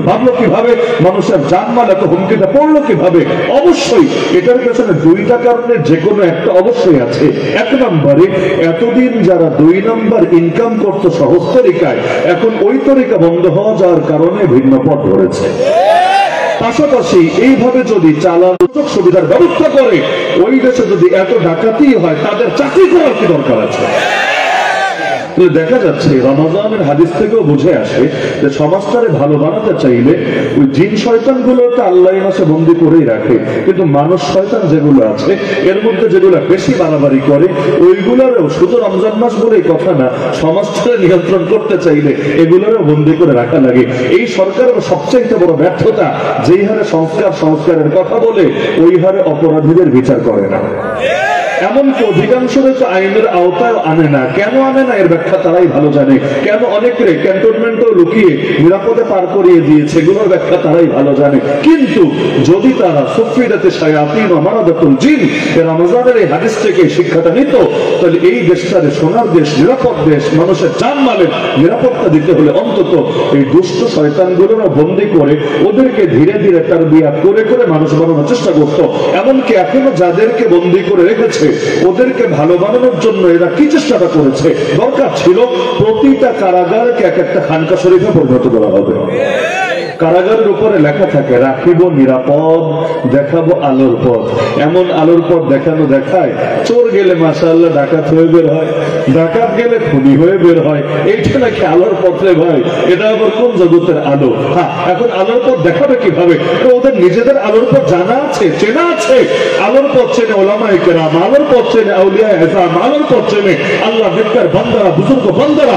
ভাবলো কিভাবে, মানুষের জানমাল এত হুমকিটা পড়লো কিভাবে? অবশ্যই এটার পেছনে দুইটা কারণে যে কোনো একটা অবশ্যই আছে। এক নম্বরে, এতদিন যারা 2 নম্বর ইনকাম করতো সহজ তরিকায়, এখন ওই তরিকা বন্ধ হওয়া যাওয়ার কারণে ভিন্ন পথ ধরেছে। পাশাপাশি এইভাবে যদি চালানোর সুযোগ সুবিধার ব্যবস্থা করে, ওই দেশে যদি এত ডাকাতি হয়, তাদের চাকরি করার কি দরকার আছে? দেখা যাচ্ছে রমজানের হাদিস থেকেও বুঝে আসে যে সমাজটারে ভালো বানাতে চাইলে ওই জিন শয়তান গুলোকে আল্লাহ মাসে বন্দি করেই রাখে, কিন্তু মানুষ শয়তান যেগুলো আছে এর মধ্যে যেগুলো বেশি বাড়াবাড়ি করে ওইগুলোরও শুধু রমজান মাস বলেই কথা না, সমাজটারে নিয়ন্ত্রণ করতে চাইলে এগুলোরও বন্দি করে রাখা লাগে। এই সরকারের সবচেয়ে বড় ব্যর্থতা, যেই হারে সংস্কারের কথা বলে ওই হারে অপরাধীদের বিচার করে না। এমনকি অধিকাংশদের তো আইনের আওতায় আনে না। কেন আনে না এর ব্যাখ্যা তারাই ভালো জানে। কেন অনেকের ক্যান্টনমেন্টও লুকিয়ে নিরাপদে পার করিয়ে দিয়েছে, এগুলোর ব্যাখ্যা তারাই ভালো জানে। কিন্তু যদি তারা সুফিদাতে শায়াতিন ওয়া মারাদাতুল জিন রমজানের এই হাদিস থেকে শিক্ষাটা নিত, তাহলে এই দেশটারে সোনার দেশ, নিরাপদ দেশ, মানুষের জানমালের নিরাপত্তা দিতে হলে অন্তত এই দুষ্ট শয়তানগুলোরা বন্দী করে ওদেরকে ধীরে ধীরে তারবিয়াত করে করে মানুষ বানানোর চেষ্টা করত। এমনকি এখনো যাদেরকে বন্দী করে রেখেছে ওদেরকে ভালো বানানোর জন্য এরা কি চেষ্টাটা করেছে, দরকার ছিল প্রতিটা কারাগারকে এক একটা খানকা শরীফে পরিণত করা হবে। কারাগারের উপরে লেখা থাকে, রাখিব নিরাপদ, দেখাবো আলোর পথ। এমন আলোর পথ দেখানো দেখায়, চোর গেলে মাশাআল্লাহ ডাকাত হয়ে বের হয়, ডাকাত গেলে খুনি হয়ে বের হয়। এইটা নাকি আলোর পথ রে ভাই, এটা আবার কোন জগতের আলো? হ্যাঁ, এখন আলোর পথ দেখাবে কিভাবে? তো ওদের নিজেদের আলোর পথ জানা আছে, চেনা আছে। আলোর পথ চেনে ওলামায়ে কেরাম, আলোর পথ চেনে আউলিয়া ইসলাম, আলোর পথ চেনে আল্লাহ নেককার বান্দারা, বুজুর্গ বান্দারা।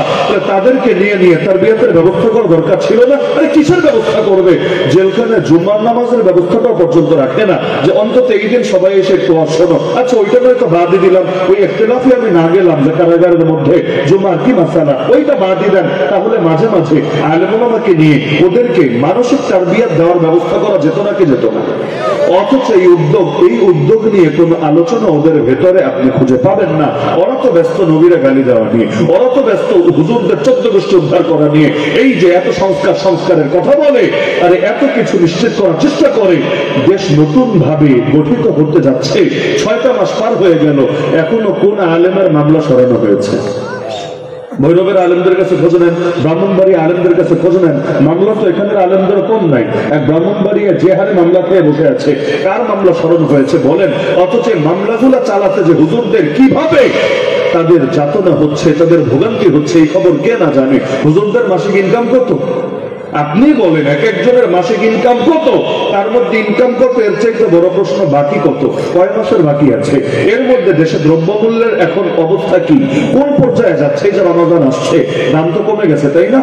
তাদেরকে নিয়ে নিয়ে তারবিয়াতের ব্যবস্থা করা দরকার ছিল না? আরে কিসের ব্যবস্থা করবে? জেলখানে জুমার নামাজের ব্যবস্থাটাও পর্যন্ত রাখে না, যে অন্তত এই দিন সবাই এসে একটু শোনো। আচ্ছা, ওইটা নয়তো বাদই দিলাম, ওই ইখতিলাফে আমি না গেলাম যে কারাগারের মধ্যে জুমার কি মাসালা, ওইটা বাদই দেন। তাহলে মাঝে মাঝে আলেম ওলামাকে নিয়ে ওদেরকে মানসিক তারবিয়াত দেওয়ার ব্যবস্থা করা যেত নাকি যেত না? অথচ এই উদ্যোগ নিয়ে কোন আলোচনা ওদের ভেতরে আপনি খুঁজে পাবেন না। ওরা তো ব্যস্ত নবীরা গালি দেওয়া নিয়ে, ওরা তো ব্যস্ত হুজুরদের 14 গোষ্ঠী উদ্ধার করা নিয়ে। এই যে এত সংস্কারের কথা বলে, আরে এত কিছু নিশ্চিত করার চেষ্টা করে। দেশ নতুন ভাবে গঠিত হতে যাচ্ছে, 6টা মাস পার হয়ে গেল, এখনো কোন আলেমের মামলা সরানো হয়েছে? ভৈরবের আলেমদের কাছে খোঁজ নেন, ব্রাহ্মণবাড়ি আলেমদের কাছে খোঁজ নেন, মামলা তো এখানের আলেমদের কম নাই। এক ব্রাহ্মণবাড়িয়া যে হারে মামলা খেয়ে বসে আছে, কার মামলা স্মরণ হয়েছে বলেন? অথচ মামলাগুলো চালাতে যে হুজুরদের কিভাবে তাদের যাতনা হচ্ছে, তাদের ভোগান্তি হচ্ছে, এই খবর কে না জানে? হুজুরদের মাসিক ইনকাম কত? আপনি বলেন, এক একজনের মাসিক ইনকাম কত? তার মধ্যে ইনকাম কত, এর চাইতে বড় প্রশ্ন বাকি কত? কয় মাসের বাকি আছে? এর মধ্যে দেশে দ্রব্যমূল্যের এখন অবস্থা কি, কোন পর্যায়ে যাচ্ছে? এই যে রমাদান আসছে, দাম তো কমে গেছে, তাই না?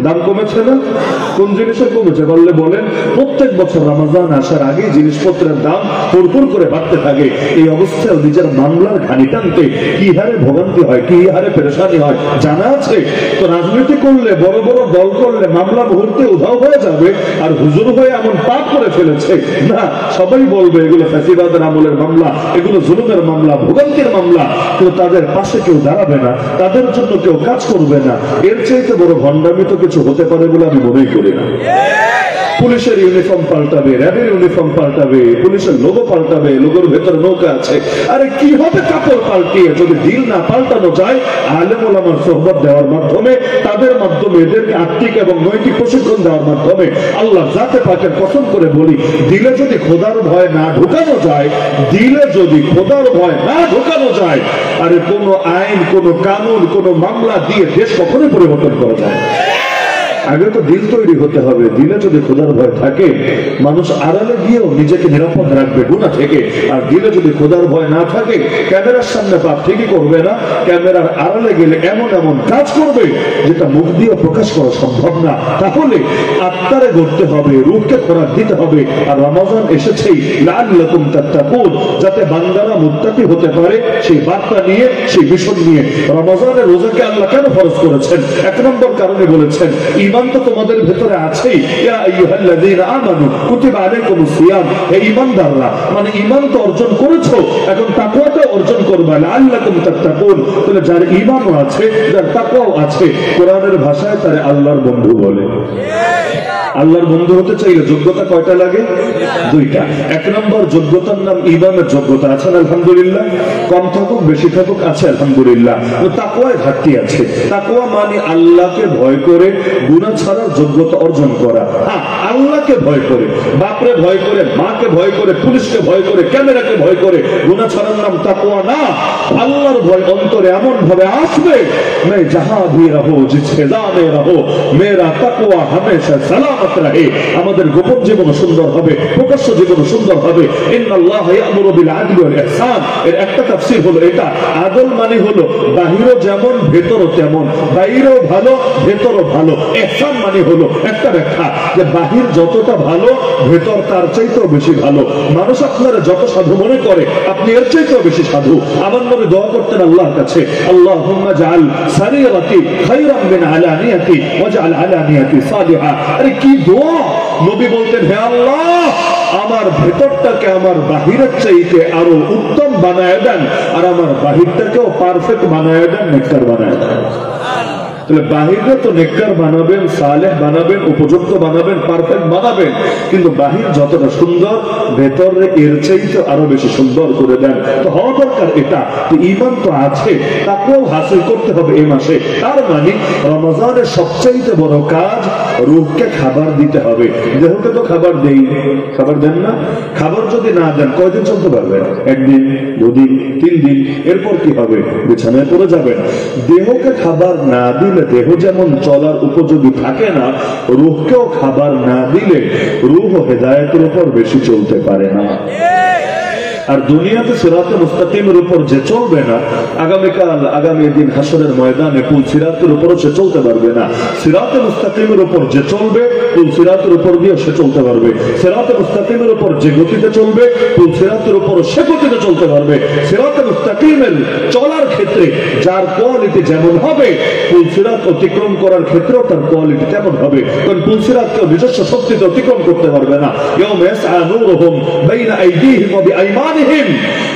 দাম কমেছে না? কোন জিনিসের কমেছে বললে বলেন? প্রত্যেক বছর রমজান আসার আগে জিনিসপত্রের দাম হুড়হুড় করে বাড়তে থাকে। এই অবস্থায় নিজের মামলার ঘানি টানতে কি হারে ভোগান্তি হয়, কি হারে পেরেশানি হয় জানা আছে? তো রাজনীতি করলে, বড় বড় দল করলে মামলা মুহূর্তে উধাও হয়ে যাবে, আর হুজুর হয়ে এমন পাপ করে ফেলেছে না, সবাই বলবে এগুলো ফ্যাসিবাদের আমলের মামলা, এগুলো জুলুমের মামলা, ভোগান্তির মামলা। কিন্তু তাদের পাশে কেউ দাঁড়াবে না, তাদের জন্য কেউ কাজ করবে না। এর চাইতে বড় ভণ্ডামি তো কিছু হতে পারে বলে আমি মনেই করি না। পুলিশের ইউনিফর্ম পাল্টাবে, র্যাবের ইউনিফর্ম পাল্টাবে, পুলিশের লোগো পাল্টাবে, লোগোর ভেতরে নৌকা আছে। আরে কি হবে কাপড় পাল্টিয়ে যদি দিল না পাল্টানো যায়? আলেম ওলামার সোহবত দেওয়ার মাধ্যমে, তাদের মাধ্যমে, এদেরকে আত্মিক এবং নৈতিক প্রশিক্ষণ দেওয়ার মাধ্যমে। আল্লাহ জাতে পাকের কসম করে বলি, দিলে যদি খোদার ভয় না ঢুকানো যায়, দিলে যদি খোদার ভয় না ঢুকানো যায়, আরে কোনো আইন, কোনো কানুন, কোনো মামলা দিয়ে দেশ কখনোই পরিবর্তন করা যায়? আগে তো দিল তৈরি হতে হবে। দিলে যদি খোদার ভয় থাকে, মানুষ আড়ালে গিয়েও নিজেকে নিরাপদ রাখবে গুনাহ থেকে। আর দিলে যদি খোদার ভয় না থাকে, ক্যামেরার সামনে পাপ ঠিকই করবে না, ক্যামেরার আড়ালে গেলে এমন এমন কাজ করবে যেটা মুখ দিয়ে প্রকাশ করা সম্ভব না। তাহলে আত্মারে গড়তে হবে, রূহকে খোরাক দিতে হবে। আর রমজান এসেছেই লাআল্লাকুম তাত্তাকুন, যাতে বান্দারা মুত্তাকি হতে পারে, সেই বার্তা নিয়ে, সেই মিশন নিয়ে। রমজানের রোজাকে আল্লাহ কেন ফরজ করেছেন? 1 নম্বর কারণে বলেছেন, ঈমান তো তোমাদের ভেতরে আছেই। ইয়া আইয়ুহাল্লাযীনা আমানু কুতিবা আলাইকুমুস সিয়াম, হে ঈমানদাররা, মানে ঈমান তো অর্জন করেছো, এখন তাকওয়াটা অর্জন করবে, লাআল্লাকুম তাত্তাকুন। তাহলে যার ঈমানও আছে, যার তাকওয়াও আছে, কোরআনের ভাষায় তারে আল্লাহর বন্ধু বলে। আল্লাহর বন্ধু হতে চাইলে যোগ্যতা কয়টা লাগে? দুইটা। এক নম্বর যোগ্যতার নাম ঈমানের যোগ্যতা। আছেন আলহামদুলিল্লাহ? কম থাকুক বেশি থাকুক আছে আলহামদুলিল্লাহ। তাকওয়ায় ঘাটতি আছে। তাকওয়া মানে আল্লাহকে ভয় করে গুনাহ ছাড়ার যোগ্যতা অর্জন করা। হ্যাঁ, আল্লাহকে ভয় করে, বাপরে ভয় করে, মাকে ভয় করে, পুলিশকে ভয় করে, ক্যামেরাকে ভয় করে গুনাহ ছাড়ার নাম তাকওয়া না। আল্লাহর ভয় অন্তরে এমন ভাবে আসবে, मैं जहां भी रहो जिस फिजा में रहो मेरा तकवा हमेशा सलामत रहे। আমাদের গোপন জীবন সুন্দর হবে, প্রকাশ্য জীবন সুন্দর হবে। ইন্নাল্লাহ ইয়া'মুরু বিল আদলি ওয়াল ইহসান। এর একটা তাফসীর হলো এটা, আদল মানে হলো বাহিরও যেমন ভেতরও তেমন, বাইরেও ভালো ভেতরও ভালো। ইহসান মানে হলো একটা ব্যাখ্যা যে বাহির যতটা ভালো ভেতর তার চাইতেও বেশি ভালো। মানুষ আপনারা যত সাধু মনে করে আপনি এর চাইতেও বেশি সাধু। আমার নবী দোয়া করতেন আল্লাহর কাছে, আল্লাহুম্মা জাআল সারিরাতি খায়রাম মিন আলানিয়াতি ওয়াজআল আলানিয়াতি সালিহা। আরে কি দোয়া! নবী বলতেন, হে আল্লাহ, আমার ভেতরটাকে আমার বাহিরের চাইতে আরো উত্তম বানায় দেন, আর আমার বাহিরটাকেও পারফেক্ট বানায় দেন, নেককার বানায় দেন। তাহলে বাহিরে তো নেককার বানাবেন, সালেহ বানাবেন, উপযুক্ত বানাবেন, পারফেক্ট বানাবেন, কিন্তু বাহির যতটা সুন্দর ভেতরে এর চাইতে আরো বেশি সুন্দর করে দেন। তো হওয়া দরকার এটা, ঈমান তো আছে, তাকেও হাসিল করতে হবে এই মাসে। তার মানে রমজানের সবচাইতে বড় কাজ রূহকে খাবার দিতে হবে। দেহকে তো খাবার দেই, খাবার দেন না? খাবার যদি না দেন কয়দিন চলতে পারবেন? একদিন, দুদিন, 3 দিন, এরপর কি হবে? বিছানায় পড়ে যাবেন। দেহকে খাবার না দিলে দেহ যেমন চলার উপযোগী থাকে না, রূহকেও খাবার না দিলে রূহ হেদায়েতের উপর বেশি চলতে পারে না। আর দুনিয়াতে সিরাতে মুস্তাকিমের উপর যে চলবে না, আগামীকাল আগামী দিন হাসরের ময়দানে পুল সিরাতের উপরও সে চলতে পারবে না। সিরাতে মুস্তাকিমের উপর যে চলবে পুল সিরাতের উপর দিয়ে সে চলতে পারবে। সিরাতে মুস্তাকিমের উপর যে গতিতে চলবে পুল সিরাতের উপর সে গতিতে চলতে পারবে। সিরাতে মুস্তাকিমের চলার ক্ষেত্রে যার কোয়ালিটি যেমন হবে, পুল সিরাত অতিক্রম করার ক্ষেত্রেও তার কোয়ালিটি তেমন হবে। কারণ পুল সিরাত কেউ নিজস্ব শক্তিতে অতিক্রম করতে পারবে না। ইয়াউমা ইয়াসআ নূরুহুম বাইনা আইদিহিম ওয়া বিআইমানিহিম।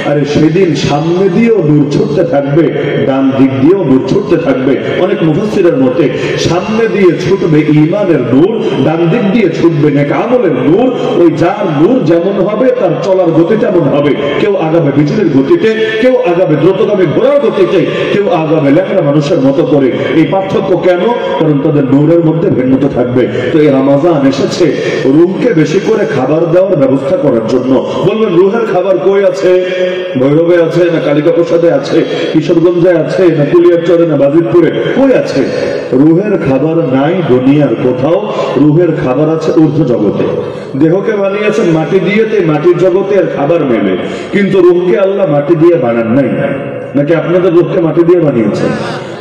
আরে সেদিন সামনে দিয়েও নূর ছুটতে থাকবে, ডান দিক দিয়েও নূর ছুটতে থাকবে। অনেক মুফাসসিরের মতে সামনে দিয়ে ছুটবে ঈমানের নূর, ডান দিক দিয়ে ছুটবে নেক আমলের নূর। ওই যার নূর যেমন হবে তার চলার গতি তেমন হবে। কেউ আগাবে বিজলির গতিতে, কেউ আগাবে দ্রুতগামী ঘোড়ার গতিতে, কেউ আগাবে ল্যাংড়া মানুষের মতো করে। এই পার্থক্য কেন? কারণ তাদের নূরের মধ্যে ভিন্নতা থাকবে। তো এই রমজান এসেছে রূহকে বেশি করে খাবার দেওয়ার ব্যবস্থা করার জন্য। বলবেন রূহের খাবার কই আছে? ভৈরবে আছে না কালিকা প্রসাদে আছে, কিশোরগঞ্জে আছে না কুলিয়ারচরে না বাজিতপুরে? কই আছে? রূহের খাবার নাই দুনিয়ার কোথাও। রূহের খাবার আছে ঊর্ধ্ব জগতে। দেহকে বানিয়েছেন মাটি দিয়ে, তাই মাটির জগতে আর খাবার মেলে, কিন্তু রূহকে আল্লাহ মাটি দিয়ে বানান নাই। নাকি আপনাদের রূহকে মাটি দিয়ে বানিয়েছেন?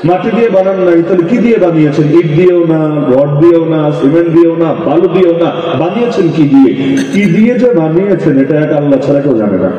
মাটি দিয়ে বানান নাই, তাহলে কি দিয়ে বানিয়েছেন? ইট দিয়েও না, রড দিয়েও না, সিমেন্ট দিয়েও না, বালু দিয়েও না, বানিয়েছেন কি দিয়ে? কি দিয়ে যে বানিয়েছেন এটা এক আল্লাহ ছাড়া কেউ জানে না।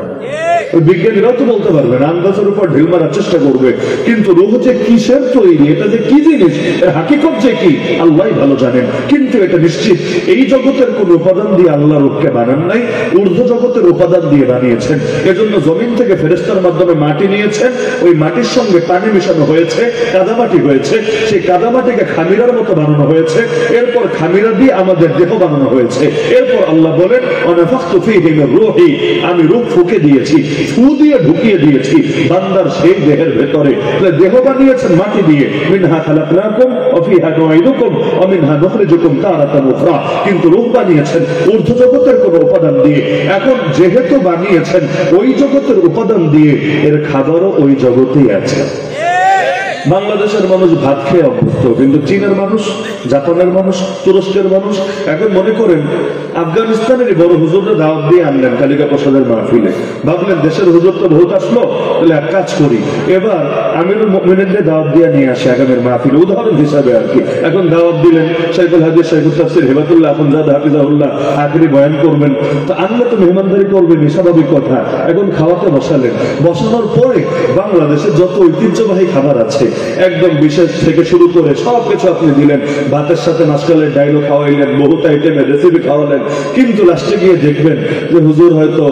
বিজ্ঞানীরাও তো বলতে পারবে না, আন্দাজের উপর ঢিল মারার চেষ্টা করবে, কিন্তু রূহ যে কিসের তৈরি, এটা যে কি জিনিস, এর হাকিকত যে কি আল্লাহ ভালো জানেন। কিন্তু এটা নিশ্চিত এই জগতের কোন উপাদান দিয়ে আল্লাহ রূহকে বানান নাই, ঊর্ধ্ব জগতের উপাদান দিয়ে বানিয়েছেন। এজন্য জমিন থেকে ফেরেশতার মাধ্যমে মাটি নিয়েছেন, ওই মাটির সঙ্গে পানি মিশানো হয়েছে, কাদামাটি হয়েছে, সেই কাদামাটিকে খামিরার মতো বানানো হয়েছে, এরপর খামিরা দিয়ে আমাদের দেহ বানানো হয়েছে। এরপর আল্লাহ বলেন ওয়ানাফাখতু ফীহি মির রূহি, আমি রূহ ফুঁকে দিয়েছি, ফু দিয়ে ঢুকিয়ে দিয়েছি বান্দার সেই দেহের ভেতরে। দেহ বানিয়েছেন মাটি দিয়ে, মিনহা খালাকনাকুম ওয়া ফীহা নুঈদুকুম ওয়া মিনহা নুখরিজুকুম তারাতান উখরা। কিন্তু রূহ বানিয়েছেন ঊর্ধ্ব জগতের কোন উপাদান দিয়ে। এখন যেহেতু বানিয়েছেন ওই জগতের উপাদান দিয়ে, এর খাবারও ওই জগতেই আছে। বাংলাদেশের মানুষ ভাত খেয়ে অভ্যস্ত, কিন্তু চীনের মানুষ, জাপানের মানুষ, তুরস্কের মানুষ এখন মনে করেন আফগানিস্তানের বড় হুজুররা দাওয়াত দিয়ে আনলেন কালিকা প্রসাদের মাহফিলে। ভাবলেন দেশের হুজুর তো বহুত আসলো, তাহলে এক কাজ করি, এবার আমিরুল মুমিনিনদের দাওয়াত দিয়ে নিয়ে আসে আগামীর মাহফিলে, উদাহরণ হিসাবে আর কি। এখন দাওয়াত দিলেন, শাইখুল হাদিস শাইখুল তাফসীর হেবাতুল্লাহ আখুনজাদা হাফিজাহুল্লাহ আখরি বয়ান করবেন। তো আনলে তো মেহমানদারি করবেন, স্বাভাবিক কথা। এখন খাওয়াতে বসালেন, বসানোর পরে বাংলাদেশের যত ঐতিহ্যবাহী খাবার আছে একদম বিশেষ থেকে শুরু করে সবকিছু আপনি দিলেন, ভাতের সাথে মাসকালের ডাইলও খাওয়াইলেন, বহুত আইটেমের রেসিপি খাওয়ালেন, কিন্তু লাস্টে গিয়ে দেখবেন যে হুজুর হয়তো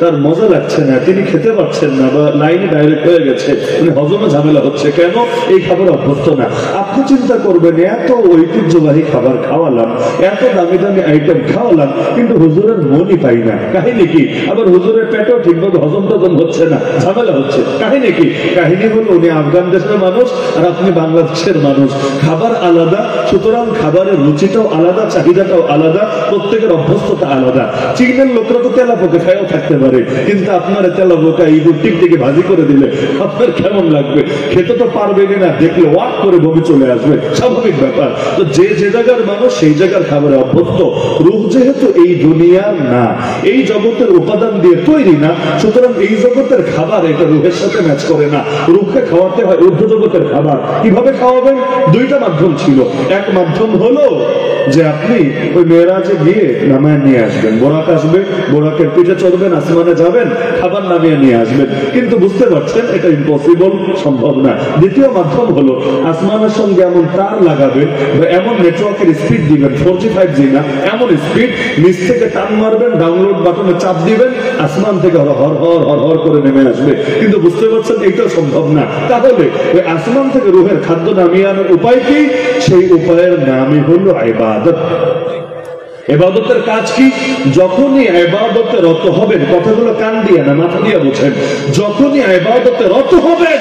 তার মজা লাগছে না, তিনি খেতে পারছেন না, বা লাইনে ডাইরেক্ট হয়ে গেছে, মানে হজমে ঝামেলা হচ্ছে। কেন? এই খাবার অভ্যস্ত না। আপনি চিন্তা করবেন, এত ঐতিহ্যবাহী খাবার খাওয়ালাম, এত দামি দামি আইটেম খাওয়ালাম, কিন্তু হুজুরের মনই পাই না। কাহিনী কি? আবার হুজুরের পেটেও ঠিকভাবে হজম টজম হচ্ছে না, ঝামেলা হচ্ছে। কাহিনী কি? কাহিনী হলো উনি আফগান দেশের মানুষ আর আপনি বাংলাদেশের মানুষ, খাবার আলাদা, সুতরাং খাবারের রুচিটাও আলাদা, চাহিদাটাও আলাদা, প্রত্যেকের অভ্যস্ততা আলাদা। চীনের লোকরা তো তেলাপোকা খায়ও থাকতে পারে, কিন্তু আপনার তেলাপোকা ইঁদুর টিকটিকে ভাজি করে দিলে আপনার কেমন লাগবে? খেতে তো পারবেনই না, দেখলে ওয়াক করে বমি চলে আসবে, স্বাভাবিক ব্যাপার। তো যে যে জায়গার মানুষ সেই জায়গার খাবারে অভ্যস্ত। রূহ যেহেতু এই দুনিয়ার না, এই জগতের উপাদান দিয়ে তৈরি না, সুতরাং এই জগতের খাবার এটা রূহের সাথে ম্যাচ করে না। রূহকে খাওয়াতে হয় ঊর্ধ্ব জগতের খাবার। কিভাবে খাওয়াবেন? দুইটা মাধ্যম ছিল। এক মাধ্যম হলো যে আপনি ওই মেরাজে গিয়ে নামায় নিয়ে আসবেন, বোরাক আসবে, বোরাকের পিঠে চড়বেন, আসমানে যাবেন, খাবার নামিয়ে নিয়ে আসবেন। কিন্তু বুঝতে পারছেন এটা ইম্পসিবল, সম্ভব না। দ্বিতীয় মাধ্যম হলো আসমানের সঙ্গে এমন তার লাগাবেন বা এমন নেটওয়ার্কের স্পিড দিবেন, 4G 5G না, এমন স্পিড, নিচ থেকে টান মারবেন, ডাউনলোড বাটনে চাপ দিবেন, আসমান থেকে হর হর হর হর করে নেমে আসবে। কিন্তু বুঝতে পারছেন এইটা সম্ভব না। তাহলে ওই আসমান থেকে রূহের খাদ্য নামিয়ে আনার উপায় কি? সেই উপায়ের নামই হলো ইবাদত। ইবাদতের কাজ কি? যখনই ইবাদতে রত হবেন, কথাগুলো কান দিয়ে না মাথা দিয়ে বোঝেন, যখনই ইবাদতে রত হবেন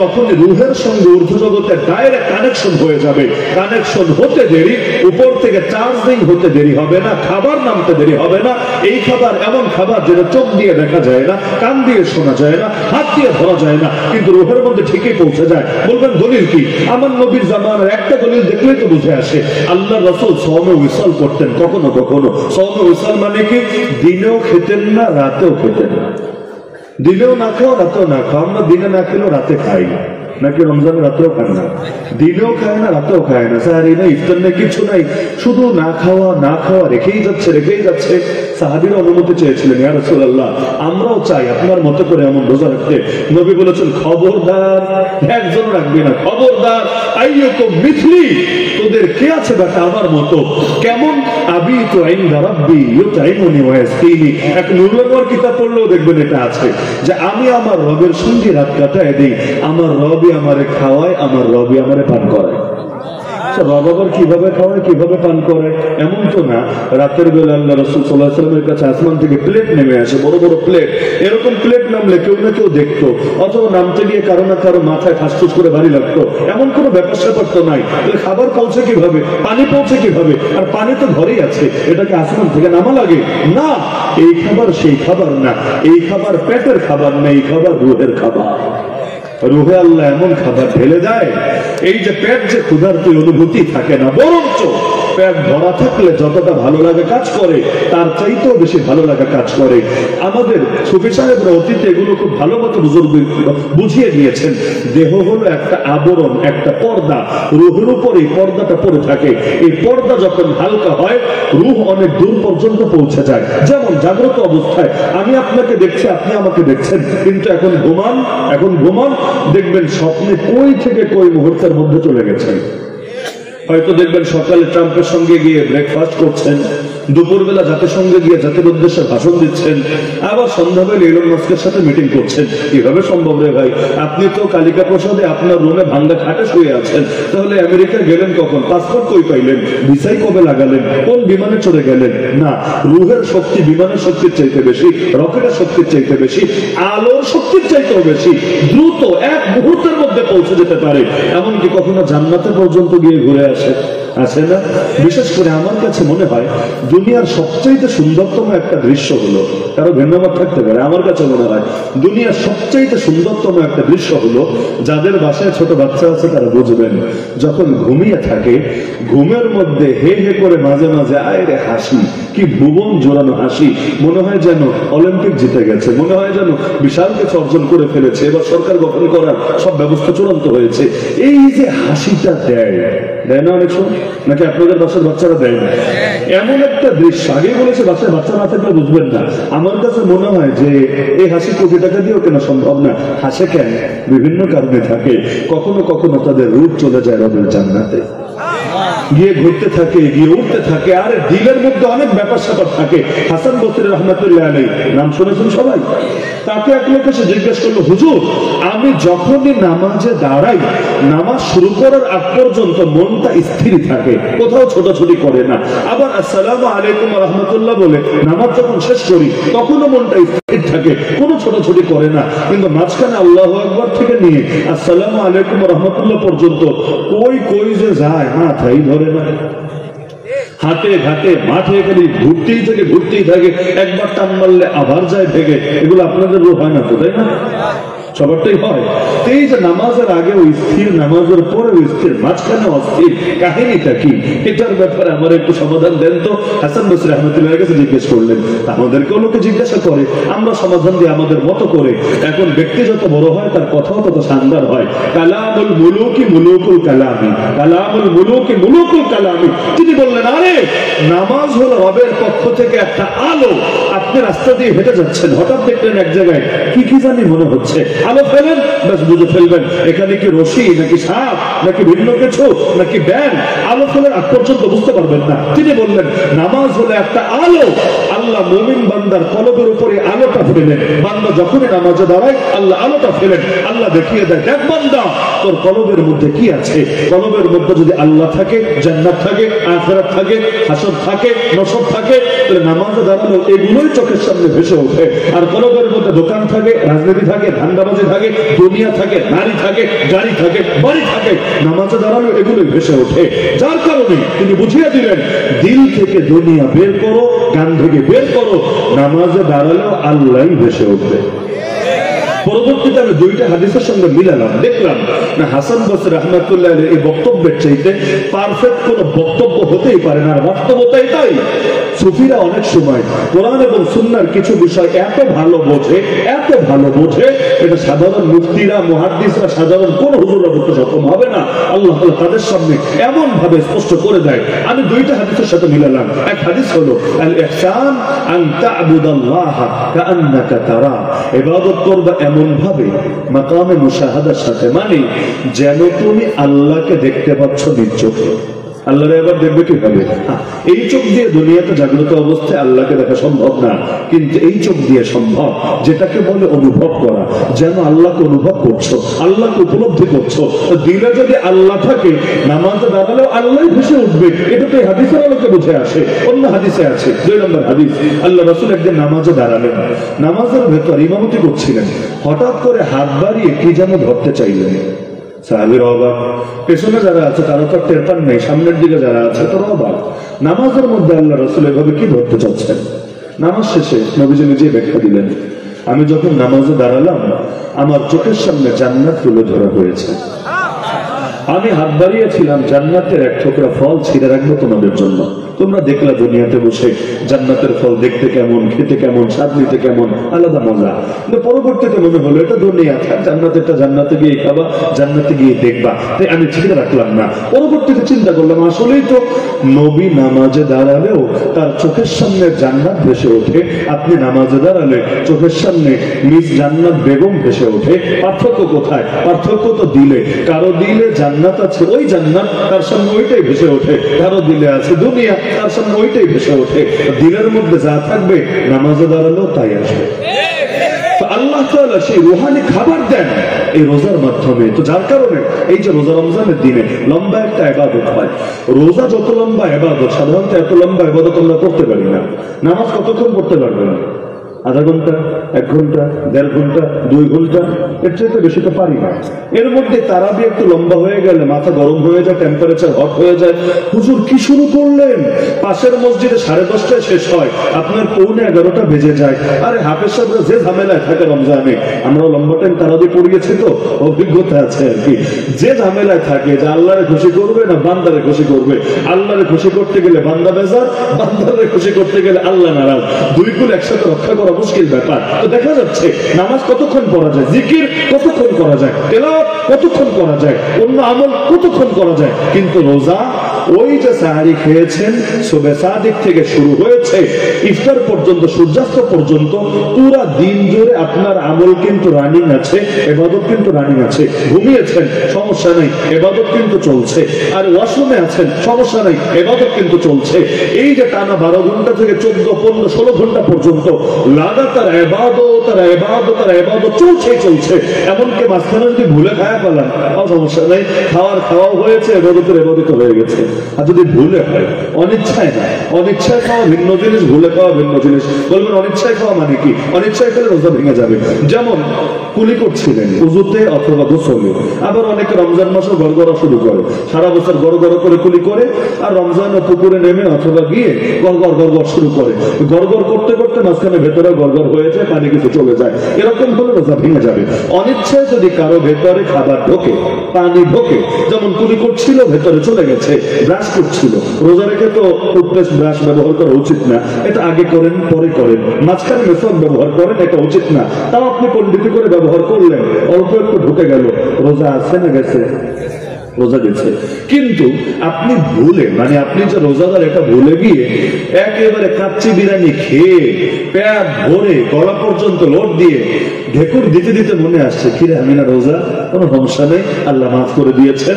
তখনই রূহের সঙ্গে ঊর্ধ্ব জগতের ডাইরেক্ট কানেকশন হয়ে যাবে। কানেকশন হতে দেরি, উপর থেকে চার্জিং হতে দেরি হবে না, খাবার নামতে দেরি হবে না। এই খাবার এমন খাবার যেটা চোখ দিয়ে দেখা যায় না, কান দিয়ে শোনা যায় না, হাত দিয়ে ধরা যায় না, কিন্তু রূহের মধ্যে ঠিকই পৌঁছে যায়। বলবেন দলিল কি? আমার নবীর জামানার একটা দলিল দেখলেই তো বুঝে আসে। আল্লাহ রাসূল সওমে উসাল করতেন কখনো কখনো। সওমে উসাল মানে কি? দিনেও খেতেন না, রাতেও খেতেন না। দিনেও না খাও, রাতেও না খাও। আমরা দিনে না খেলেও রাতে খাই, নাকি রমজান রাতেও খান না? দিনেও খায় না, রাতেও খায় না, সাহারি না, ইফতার নেই, কিছু নাই, শুধু না খাওয়া না খাওয়া রেখেই যাচ্ছে রেখেই যাচ্ছে। সাহাবীরা অনুমতি চেয়েছিলেন, ইয়া রাসূলুল্লাহ আমরাও চাই আপনার মতো করে এমন রোজা রাখতে। নবী বলেছেন খবরদার, একজন রাখবি না, খবরদার। আইয়ুকুম মিথলি, তোদের কে আছে বেটা আমার মতো? কেমন? আবিতু ইনদা রাব্বি ইউতাইমুনি ওয়া ইয়াসকিনি। এক নূরের কিতাব পড়লেও দেখবেন এটা আছে যে আমি আমার রবের সঙ্গে রাত কাটায় দেই, আমার রবই আমারে খাওয়ায়, আমার রবই আমারে পান করায়। রব আবার কিভাবে খাওয়ায়, কিভাবে পান করে? এমন তো না রাতের বেলা আল্লাহ রাসূল সাল্লাল্লাহু আলাইহি ওয়াসাল্লামের কাছে আসমান থেকে প্লেট নেমে আসে, বড় বড় প্লেট। এরকম প্লেট নামলে কেউ না কেউ দেখতো, অথবা নামতে গিয়ে কারো না কারো মাথায় ঠাসঠুস করে ভারী লাগতো। এমন কোনো ব্যাপার স্যাপার তো নাই। খাবার পৌঁছে কিভাবে, পানি পৌঁছে কিভাবে? আর পানি তো ঘরেই আছে, এটাকে আসমান থেকে নামা লাগে না। এই খাবার সেই খাবার না, এই খাবার পেটের খাবার না, এই খাবার রূহের খাবার। রূহে আল্লাহ এমন খাবার ঢেলে দেয়, এই যে পেট যে ক্ষুধার্ত অনুভূতি থাকে না, বরঞ্চ পেট ভরা থাকলে যতটা ভালো লাগে কাজ করে তার চাইতেও বেশি ভালো লাগা কাজ করে। আমাদের সুফি সাহেবরা অতীতে এগুলো খুব ভালো মতো বুঝিয়ে দিয়েছেন। দেহ হলো একটা আবরণ, একটা পর্দা, রূহের উপর এই পর্দাটা পড়ে থাকে। এই পর্দা যখন হালকা হয় রূহ অনেক দূর পর্যন্ত পৌঁছে যায়। যেমন জাগ্রত অবস্থায় আমি আপনাকে দেখছি, আপনি আমাকে দেখছেন, কিন্তু এখন ঘুমান, দেখবেন স্বপ্নে কই থেকে কই মুহূর্তের মধ্যে চলে গেছেন। হয়তো দেখবেন সকালে ট্রাম্পের সঙ্গে গিয়ে ব্রেকফাস্ট করছেন, দুপুরবেলা জাতির সঙ্গে গিয়ে জাতির উদ্দেশ্যে ভাষণ দিচ্ছেন, আবার সন্ধ্যাবেলা ইলন মাস্কের সাথে মিটিং করছেন। কিভাবে সম্ভব রে ভাই? আপনি তো কালিকা প্রসাদে আপনার রুমে ভাঙ্গা খাটে শুয়ে আছেন, তাহলে আমেরিকা গেলেন কখন? পাসপোর্ট কই পাইলেন? ভিসাই কবে লাগালেন? কোন বিমানে চড়ে গেলেন? না, রূহের শক্তি বিমানের শক্তির চাইতে বেশি, রকেটের শক্তির চাইতে বেশি, আলোর শক্তির চাইতেও বেশি দ্রুত এক মুহূর্তের মধ্যে পৌঁছে যেতে পারে। এমনকি কখনো জান্নাতে পর্যন্ত গিয়ে ঘুরে আসে না? বিশেষ করে আমার কাছে মনে হয় দুনিয়ার সবচাইতে সুন্দরতম একটা দৃশ্য হলো, কারো ভিন্নমত থাকতে পারে, আমার কাছে মনে হয় দুনিয়ার সবচাইতে সুন্দরতম একটা দৃশ্য হলো, যাদের বাসায় ছোট বাচ্চা আছে তারা বুঝবেন, যখন ঘুমিয়ে থাকে ঘুমের মধ্যে হে হে করে মাঝে মাঝে আয় রে হাসি, কি ভুবন জোড়ানো হাসি, মনে হয় যেন অলিম্পিক জিতে গেছে, মনে হয় যেন বিশাল কিছু অর্জন করে ফেলেছে, এবার সরকার গঠন করার সব ব্যবস্থা চূড়ান্ত হয়েছে। এই যে হাসিটা দেয় না অনেক সময়, নাকি আপনাদের বাসার বাচ্চারা দেয় না? এমন একটা দৃশ্য, আগে বলেছে বাচ্চায় বাচ্চা না থাকলে বুঝবেন না। আমার কাছে মনে হয় যে এই হাসি কোটি টাকা দিয়েও কেনা সম্ভব না। হাসে কেন? বিভিন্ন কারণে থাকে। কখনো কখনো তাদের রূপ চলে যায় রবের জান্নাতে, গিয়ে ঘুরতে থাকে, গিয়ে উঠতে থাকে, আর দিলের মধ্যে অনেক ব্যাপার স্যাপার থাকে। হাসান বসরি রহমতুল্লাহ আলাইহি, নাম শুনেছেন সবাই? তাকে এক লোক এসে জিজ্ঞেস করলো, হুজুর আমি যখনই নামাজে দাঁড়াই, নামাজ শুরু করার আগ পর্যন্ত মনটা স্থির থাকে, কোথাও ছোটাছুটি করে না। আবার আসসালামু আলাইকুম রহমতুল্লাহ বলে নামাজ যখন শেষ করি তখনও মনটা স্থির থাকে, কোনো ছোটাছুটি করে না। কিন্তু মাঝখানে আল্লাহু আকবার থেকে নিয়ে আসসালামু আলাইকুম রহমতুল্লাহ পর্যন্ত কই কই যে যায় মাথাই ধরে না। হাতে ঘাটে মাঠে খালি ঘুরতেই থাকে, একবার টান মারলে আবার যায় ভেগে। এগুলো আপনাদের হয় না তো, তাই না? সবারটাই হয়। এই যে নামাজের আগে ওই স্থির, নামাজের পরে ওই স্থির, মাঝখানে অস্থির, কাহিনীটা কি? এটার ব্যাপারে আমার একটু সমাধান দেন তো। হাসান বসরি রহমতুল্লাহর কাছে জিজ্ঞেস করলেন। আমাদেরকেও লোকে জিজ্ঞাসা করে, আমরা সমাধান দিই আমাদের মতো করে। এখন ব্যক্তি যত বড় হয় তার কথাও তত শানদার হয়। কালামুল মুলুকি মুলুকুল কালামি, কালামুল মুলুকি মুলুকুল কালামি। তিনি বললেন, আরে নামাজ হলো রবের পক্ষ থেকে একটা আলো। আপনি রাস্তা দিয়ে হেঁটে যাচ্ছেন, হঠাৎ দেখলেন এক জায়গায় কি জানি মনে হচ্ছে, আলো ফেলেন, ব্যাস বুঝে ফেলবেন এখানে কি রশি নাকি সাপ নাকি ভিন্ন কিছু নাকি ব্যান। আলো ফেলেন আগ পর্যন্ত বুঝতে পারবেন না। তিনি বললেন, নামাজ হলো একটা আলো। আল্লাহ মুমিন বান্দার কলবের উপরে আলোটা ফেলেন। বান্দা যখনই নামাজে দাঁড়ায় আল্লাহ আলোটা ফেলেন, আল্লাহ দেখিয়ে দেয়, দেখ বান্দা তোর কলবের মধ্যে কি আছে। কলবের মধ্যে যদি আল্লাহ থাকে, জান্নাত থাকে, আখিরাত থাকে, হাসর থাকে, নসব থাকে, তাহলে নামাজে দাঁড়ানো এগুলোই চোখের সামনে ভেসে ওঠে। আর কলবের মধ্যে দোকান থাকে, রাজনীতি থাকে, ধান্দাবাজি থাকে, দুনিয়া থাকে, নারী থাকে, গাড়ি থাকে, বাড়ি থাকে, নামাজে দাঁড়ানো এগুলোই ভেসে ওঠে। যার কারণে তিনি বুঝিয়ে দিলেন, দিল থেকে দুনিয়া বের করো, গান থেকে বের করো, নামাজে দাঁড়ালেও আল্লাহ ভেসে উঠবে। পরবর্তীতে আমি দুইটা হাদিসের সঙ্গে মিলালাম, দেখলাম না হাসান বসরি রহমতুল্লাহ এই বক্তব্যের চাইতে পারফেক্ট কোন বক্তব্য হতেই পারে না। বাস্তবতা এটাই, সুফিরা অনেক সময় কোরআন এবং সুন্নাহর কিছু বিষয় এত ভালো বোঝে, এটা সাধারণ মুফতিরা, মুহাদ্দিসরা, সাধারণ কোন হুজুররা বলতে সক্ষম হবে না। আল্লাহ তাআলা তাদের সামনে এমন ভাবে স্পষ্ট করে দেয়। আমি দুইটা হাদিসের সাথে মিলালাম। এক হাদিস হলো, আল ইহসান আন তা'বুদাল্লাহ কাআন্নাকা তারা, ইবাদত করবা এমন ভাবে মাকামে মুশাহাদার সাথে, মানে যেন তুমি আল্লাহকে দেখতে পাচ্ছ নিজ চোখে। আল্লাহরে এবার দেখবে কিভাবে? এই চোখ দিয়ে দুনিয়াতে জাগ্রত অবস্থায় আল্লাহকে দেখা সম্ভব না, কিন্তু এই চোখ দিয়ে সম্ভব, যেটাকে বলে অনুভব করা। যেন আল্লাহকে অনুভব করছো, আল্লাহকে উপলব্ধি করছো। দিলে যদি আল্লাহ থাকে, নামাজে দাঁড়ালেও আল্লাহ ভেসে উঠবে। এটা তো এই হাদিসের আলোকে বুঝে আসে। অন্য হাদিসে আছে, 2 নম্বর হাদিস, আল্লাহ রাসূল একদিন নামাজে দাঁড়ালেন, নামাজের ভেতর ইমামতি করছিলেন, হঠাৎ করে হাত বাড়িয়ে কি যেন ধরতে চাইলেন। সাহাবীরা অবাক, পেছনে যারা আছে তারা তো টের পান নাই, সামনের দিকে যারা আছে তারা অবাক। নামাজের মধ্যে আল্লাহ রাসূল এভাবে কি ধরতে চাচ্ছেন? নামাজ শেষে নবীজি নিজে ব্যাখ্যা দিলেন, আমি যখন নামাজে দাঁড়ালাম আমার চোখের সামনে জান্নাত তুলে ধরা হয়েছে। আমি হাত বাড়িয়েছিলাম জান্নাতের এক ঠোকরা ফল ছিঁড়ে রাখবো তোমাদের জন্য। তোমরা দেখলা দুনিয়াতে বসে জান্নাতের ফল দেখতে কেমন, খেতে কেমন, স্বাদ নিতে কেমন, আলাদা মজা। কিন্তু পরবর্তীতে মনে হলো এটা দুনিয়া, জান্নাতেরটা জান্নাতে গিয়ে খাবা, জান্নাতে গিয়ে দেখবা, তাই আমি ছিঁড়ে রাখলাম না। পরবর্তীতে চিন্তা করলাম, আসলেই তো নবী নামাজে দাঁড়ালেও তার চোখের সামনে জান্নাত ভেসে ওঠে, আপনি নামাজে দাঁড়ালে চোখের সামনে মিস জান্নাত বেগম ভেসে ওঠে। পার্থক্য কোথায়? পার্থক্য তো দিলে। কারো দিলে জান্নাত আছে, ওই জান্নাত তার সামনে ওইটাই ভেসে ওঠে। কারো দিলে আছে দুনিয়া, তার সামনে ওইটাই ভেসে ওঠে। দিলের মধ্যে যা থাকবে নামাজে দাঁড়ালেও তাই আসবে। আল্লাহ তাআলা সেই রুহানি খাবার দেন এই রোজার মাধ্যমে। তো যার কারণে এই যে রোজা রমজানের দিনে লম্বা একটা ইবাদত হয়। রোজা যত লম্বা ইবাদত, সাধারণত এত লম্বা ইবাদত আমরা করতে পারি না। নামাজ কতক্ষণ করতে পারবে না? আধা ঘন্টা, 1 ঘন্টা, 1.5 ঘন্টা, 2 ঘন্টা, এর চাইতে বেশি তো পারি না। এর মধ্যে তারাবি একটু লম্বা হয়ে গেলে মাথা গরম হয়ে যায়, টেম্পারেচার হট হয়ে যায়। হুজুর কি শুরু করলেন? পাশের মসজিদে 10:30টায় শেষ হয়, আপনার 11:45 বেজে যায়। আরে হাফেজ সাহেবরা যে ঝামেলায় থাকে রমজানে, আমরা লম্বা টাইম তারাবি পড়িয়েছি তো অভিজ্ঞতা আছে আর কি। যে ঝামেলায় থাকে যে আল্লাহরে খুশি করবে না বান্দারে খুশি করবে, আল্লাহরে খুশি করতে গেলে বান্দা বেজার, বান্দারে খুশি করতে গেলে আল্লাহ নারাজ, দুই কুল একসাথে রক্ষা করা মুশকিল ব্যাপার। তো দেখা যাচ্ছে নামাজ কতক্ষণ পড়া যায়, জিকির কতক্ষণ করা যায়, তেলাওয়াত কতক্ষণ করা যায়, অন্য আমল কতক্ষণ করা যায়, কিন্তু রোজা ওই যে সাহারি খেয়েছেন সুবে সাদিক থেকে শুরু হয়েছে ইফতার পর্যন্ত, সূর্যাস্ত পর্যন্ত পুরা দিন জুড়ে আপনার আমল কিন্তু রানিং আছে, ইবাদত কিন্তু রানিং আছে। ঘুমিয়েছেন সমস্যা নেই, ইবাদত কিন্তু চলছে। আর ওয়াশরুমে আছেন সমস্যা নেই, ইবাদত কিন্তু চলছে। এই যে টানা 12 ঘন্টা থেকে 14, 15, 16 ঘন্টা পর্যন্ত লাগাতার ইবাদত আর ইবাদত আর ইবাদত চলছে। এমনকি মাঝখানে যদি ভুলে খাওয়া পেলাম সমস্যা নেই, খাওয়া হয়েছে, ইবাদতের ইবাদত হয়ে গেছে। আর যদি ভুলে হয়, অনিচ্ছায় না, অনিচ্ছায় খাওয়া ভিন্ন জিনিস, ভুলে খাওয়া ভিন্ন জিনিস। বলবেন অনিচ্ছায় খাওয়া মানে কি? অনিচ্ছায় খেলে রোজা ভেঙে যাবে। যেমন কুলি করছিলেন উযুতে অথবা গোসলে, আবার অনেকে রমজান মাসে গড়গড়া শুরু করে, সারা বছর গড়গড় করে কুলি করে, আর রমজান পুকুরে নেমে অথবা গিয়ে গড়গড় শুরু করে। গড়গড় করতে করতে মাঝখানে ভেতরে গড়গড় হয়ে যায়, পানি কিছু চলে যায়, এরকম হলে রোজা ভেঙে যাবে। অনিচ্ছায় যদি কারো ভেতরে খাবার ঢোকে, পানি ঢোকে, যেমন কুলি করছিল ভেতরে চলে গেছে, ব্রাশ করছিল, রোজা রেখে তো টুথপেস্ট ব্রাশ ব্যবহার করা উচিত না, এটা আগে করেন পরে করেন, মাঝখানে মেথড ব্যবহার করেন, এটা উচিত না। তাও আপনি পণ্ডিতি করে ব্যবহার করলেন, অল্প একটু ঢুকে গেল, রোজা আছে না গেছে? রোজা গেছে। কিন্তু আপনি ভুলে, মানে আপনি যে রোজাদার এটা ভুলে গিয়ে একেবারে কাচ্চি বিরিয়ানি খেয়ে পেট ভরে গলা পর্যন্ত লোড দিয়ে ঢেকুর দিতে দিতে মনে আসছে কিরে আমি না রোজা, কোনো সমস্যা নেই, আল্লাহ মাফ করে দিয়েছেন,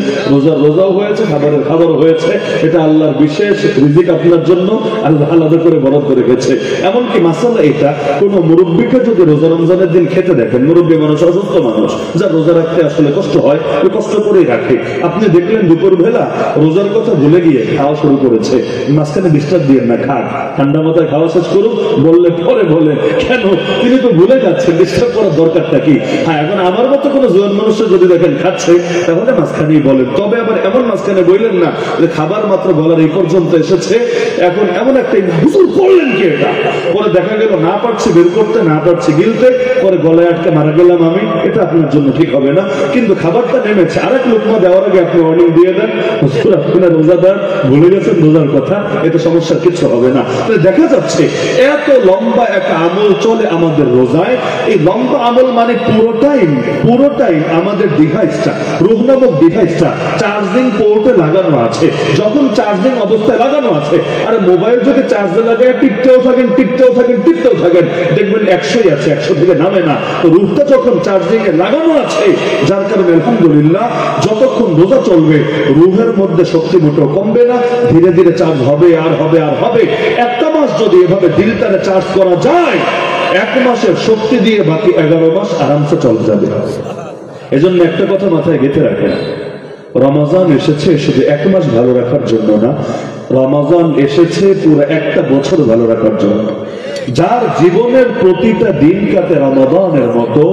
রোজাও হয়েছে, খাবারও হয়েছে, এটা আল্লাহর বিশেষ রিজিক আপনার জন্য আল্লাহ আলাদা করে বরাদ্দ রেখেছে। এমনকি মাসালা এটা, কোন মুরব্বীকে যদি রোজা রমজানের দিন খেতে দেখেন, মুরব্বী মানুষ, অসুস্থ মানুষ, যার রোজা রাখতে আসলে কষ্ট হয়, ওই কষ্ট করেই রাখে, আপনি দেখলেন দুপুর বেলা রোজার কথা ভুলে গিয়ে খাওয়া শুরু করেছে, মাঝখানে ডিস্টার্ব দিয়ে না, খাক, ঠান্ডা মাথায় খাওয়া শেষ করুন, বললে পরে বলে কেন তিনি তো ভুলে যাচ্ছেন, ডিস্টার্ব করার দরকারটা কি? হ্যাঁ, এখন আমার মতো কোনো জোয়ান মানুষের যদি দেখেন খাচ্ছে, তাহলে মাঝখানেই বলেন, তবে আবার এমন মাঝখানে বললেন না যে খাবার মাত্র বলার এই পর্যন্ত এসেছে, এখন এমন একটা হুজুর করলেন কি এটা, পরে দেখা গেল না পারছি বের করতে, না পারছি গিলতে, পরে গলায় আটকে মারা গেলাম আমি, এটা আপনার জন্য ঠিক হবে না। কিন্তু খাবারটা নেমেছে, আরেক লোকমা দেওয়ার আগে আপনি ওয়ার্নিং দিয়ে দেন, হুজুর আপনারা রোজাদার, ভুলে গেছেন রোজার কথা, এতে সমস্যার কিছু হবে না। দেখা যাচ্ছে এত লম্বা একটা আমল চলে আমাদের রোজায়। এই লম্বা আমল মানে পুরোটাই আমাদের ডিভাইসটা, রূহ নামক ডিভাইসটা চার্জিং পোর্টে লাগানো আছে। যখন চার্জিং অবস্থায় লাগানো আছে, আর মোবাইল যদি চার্জে লাগায় টিপতেও থাকেন, দেখবেন 100ই আছে, 100 থেকে নামে না। তো রূহটা যখন চার্জিং এ লাগানো আছে, যার কারণে আলহামদুলিল্লাহ যতক্ষণ রোজা চলবে রূহের মধ্যে শক্তি মোটেও কমবে না, ধীরে ধীরে চার্জ হবে আর হবে। একটা মাস যদি এভাবে দিলটারে চার্জ করা যায়, 1 মাসের শক্তি দিয়ে বাকি 11 মাস আরামসে চলে যাবে। এজন্য একটা কথা মাথায় গেঁথে রাখেন, রমাজান এসেছে শুধু 1 মাস ভালো রাখার জন্য না, রমাজান এসেছে পুরো একটা বছর ভালো রাখার জন্য। যার জীবনের প্রতিটা দিন কাটে রমাদানের মতো,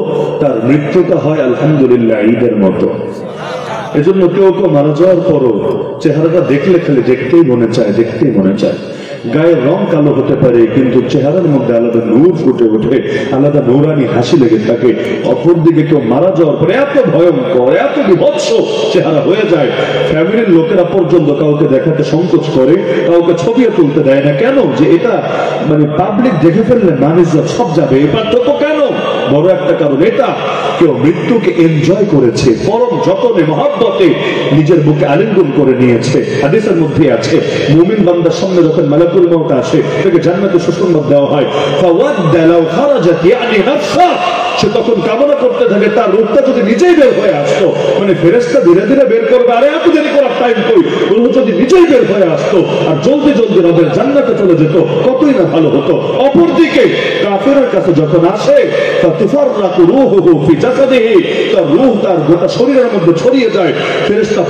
তার মৃত্যুটা হয় আলহামদুলিল্লাহ ঈদের মতো। এজন্য কেউ মারা যাওয়ার পরও চেহারাটা দেখলে খালি দেখতেই মনে চায়। গায়ের রং কালো হতে পারে, কিন্তু চেহারার মধ্যে আলাদা নূর ফুটে ওঠে, আলাদা নূরানি হাসি লেগে থাকে। অপরদিকে কেউ মারা যাওয়ার পরে এত ভয়ঙ্কর, এত বিভৎস চেহারা হয়ে যায়, ফ্যামিলির লোকেরা পর্যন্ত কাউকে দেখাতে সংকোচ করে, কাউকে ছবিও তুলতে দেয় না। কেন? যে এটা মানে পাবলিক দেখে ফেললে মানুষ সব যাবে। এই পার্থক্য কেন? বড় একটা কারণ এটা, কেউ মৃত্যুকে এনজয় করেছে, পরম যতনে মহব্বতে নিজের বুকে আলিঙ্গন করে নিয়েছে। হাদিসের মধ্যে আছে, মুমিন বান্দার সামনে যখন মালাকুল মউত আসে, তাকে জান্নাতের সুসংবাদ দেওয়া হয়, ফাওয়াদ্দা লাউ খারাজাত ইয়ানি নাফসা, সে তখন কামনা করতে থাকে তার রূহটা যদি নিজেই বের হয়ে আসতো, মানে ফেরেশতা ধীরে ধীরে বের করবে, আরে এত দেরি করার টাইম কই, রূহ যদি নিজেই বের হয়ে আসতো আর জলদি রবের জান্নাতে চলে যেত, কতই না ভালো হতো। অপরদিকে কাফেরের কাছে যখন আসে, ফাতুফাররাকু রূহুহু ফি জাসাদিহি, তার রূহ তার গোটা শরীরের মধ্যে ছড়িয়ে যায়, ফেরেশতা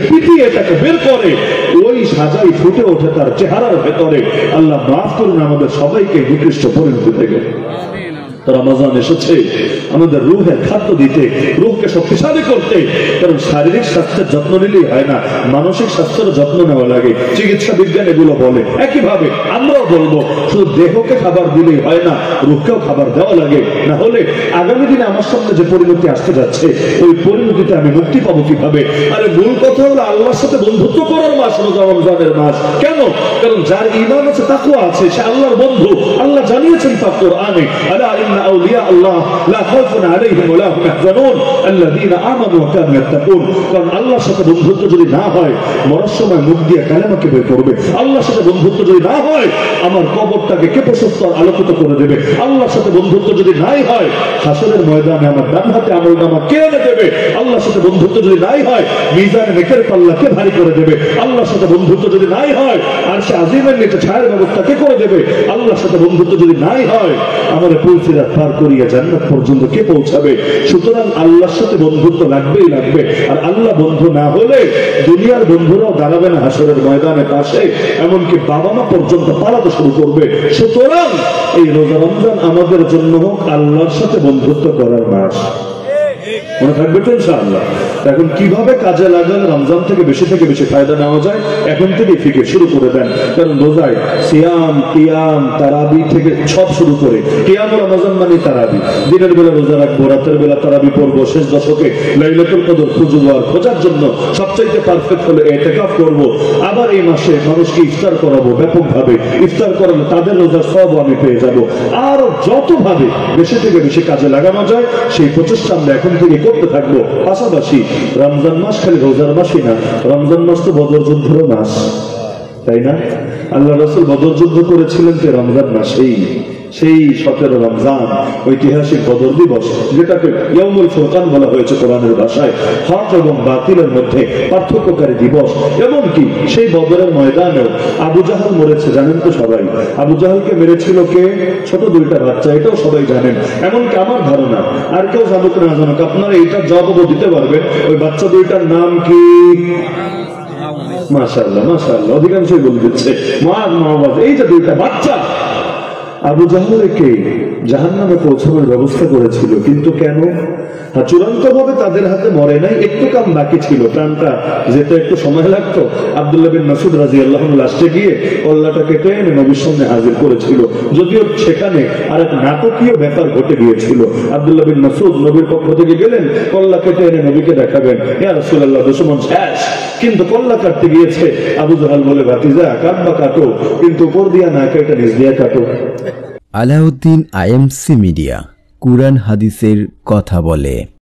পিটিয়ে তাকে বের করে, ওই সাজাই ফুটে ওঠে তার চেহারার ভেতরে। আল্লাহ মাফ করুন আমাদের সবাইকে নিকৃষ্ট পরিণতি থেকে। রমাজান এসেছে আমাদের রূহের খাদ্য দিতে, রূহকে শক্তিশালী করতে। কারণ শারীরিক স্বাস্থ্যের যত্ন নিলেই হয় না, মানসিক স্বাস্থ্যের যত্ন নেওয়া লাগে। চিকিৎসা বিজ্ঞান এগুলো বলে। একইভাবে আমরাও বলবো, শুধু দেহকে খাবার দিলেই হয় না, রূহকেও খাবার দেওয়া লাগে। না হলে আগামী দিনে আমার সামনে যে পরিণতি আসতে যাচ্ছে, ওই পরিণতিতে আমি মুক্তি পাবো কিভাবে? আরে মূল কথা হলো আল্লাহর সাথে বন্ধুত্ব করার মাস রোজা, রমজানের মাস। কেন? কারণ যার ঈমান আছে, তাকওয়া আছে, সে আল্লাহর বন্ধু। আল্লাহ জানিয়েছেন তার কোরআনে, আলা আন্না আউলিয়া আল্লাহ লা খাউফুন আলাইহিম ওয়া লা হুম ইয়াহজানুন আল্লাযীনা আমানু ওয়া কানু ইয়াত্তাকুন। কারণ আল্লাহর সাথে বন্ধুত্ব যদি না হয়, মরার সময় মুখ দিয়ে কালেমা কে বের করবে? আল্লাহর সাথে বন্ধুত্ব যদি না হয়, আমার কবরটাকে কে প্রশস্ত আলোকিত করে দেবে? আল্লাহর সাথে বন্ধুত্ব যদি নাই হয়, হাসরের ময়দানে আমার ডান হাতে আমলনামা কে এনে দেবে? আল্লাহর সাথে বন্ধুত্ব যদি নাই হয়, মিজানে নেকের পাল্লা কে ভারী করে দেবে? আল্লাহর সাথে বন্ধুত্ব যদি নাই হয়, আরশে আজিমের নিচে ছায়ার ব্যবস্থা কে করে দেবে? আল্লাহর সাথে বন্ধুত্ব যদি নাই হয়, আমার পুলসিরাত পার করিয়া জান্নাত পর্যন্ত কে পৌঁছাবে? সুতরাং আল্লাহর সাথে বন্ধুত্ব লাগবেই লাগবে। আর আল্লাহ বন্ধু না হলে দুনিয়ার বন্ধুরাও দাঁড়াবে না হাসরের ময়দানে পাশে, এমনকি বাবা মা পর্যন্ত পালাতে শুরু করবে। সুতরাং এই রোজা রমজান আমাদের জন্য হোক আল্লাহর সাথে বন্ধুত্ব করার মাস। মনে থাকবে তো ইনশাআল্লাহ। এখন কিভাবে কাজে লাগালে রমজান থেকে বেশি ফায়দা নেওয়া যায়, এখন থেকে ফিকির শুরু করে দেন। কারণ রোজায় সিয়াম, কিয়াম, তারাবি থেকে সব শুরু করে, কিয়াম রমজান মানে তারাবি, দিনের বেলা রোজা রাখবো, রাতের বেলা তারাবি পড়বো, শেষ দশকে লাইলাতুল কদর খুঁজবো, আর খোঁজার জন্য সবচাইতে পারফেক্ট হলে ইতিকাফ করব। আবার এই মাসে মানুষকে ইফতার করাবো ব্যাপকভাবে, ইফতার করালে তাদের রোজার সবও আমি পেয়ে যাব। আর যতভাবে বেশি থেকে বেশি কাজে লাগানো যায় সেই প্রচেষ্টা আমরা এখন থেকে করতে থাকবো। পাশাপাশি রমজান মাস খালি রোজার মাসই না, রমজান মাস তো বদর যুদ্ধের মাস, তাই না? আল্লাহ রাসূল বদর যুদ্ধ করেছিলেন তো রমজান মাসেই। সেই 17 রমজান ঐতিহাসিক বদর দিবস, যেটাকে ইয়াউমুল ফুরকান বলা হয়েছে কোরআনের ভাষায়, হক এবং বাতিলের মধ্যে পার্থক্যকারী দিবস। এমনকি সেই বদরের ময়দানেও আবু জাহাল মরেছে, জানেন তো সবাই। আবু জাহালকে মেরেছিল কে? ছোট দুইটা বাচ্চা, এটাও সবাই জানেন। এমনকি আমার ধারণা আর কেউ জানুক না জানুক, আপনারা এইটা জবাবও দিতে পারবেন, ওই বাচ্চা দুইটার নাম কি? মাশাআল্লাহ মাশাআল্লাহ, অধিকাংশই বলে দিচ্ছে মুআয, মুআওয়াজ। এই যে দুইটা বাচ্চা আবু জাহলকে জাহান্নামে পৌঁছানোর ব্যবস্থা করেছিল, কিন্তু কেন? চূড়ান্ত ভাবে তাদের হাতে মরে নাই, একটু কাম বাকি ছিল, প্রাণটা যেতে একটু সময় লাগতো। আব্দুল্লাহ বিন মাসউদ রাদিয়াল্লাহু আনহু লাস্টে গিয়ে কল্লাটা কেটে এনে নবীর সামনে হাজির করেছিল। যদিও সেখানে আরেক নাটকীয় ব্যাপার ঘটে গিয়েছিল। আব্দুল্লাহ বিন মাসউদ নবীর পক্ষ থেকে গেলেন, কল্লা কেটে এনে নবীকে দেখাবেন, ইয়া রাসূলুল্লাহ দুশমন শেষ। কিন্তু কল্লা কাটতে গিয়েছে, আবু জাহল বলে, ভাতিজা কাটবা কাটো, কিন্তু উপর দিয়া না কেটে নিচ দিয়া কাটো। আলাউদ্দিন আইএমসি মিডিয়া, কুরআন হাদিসের কথা বলে।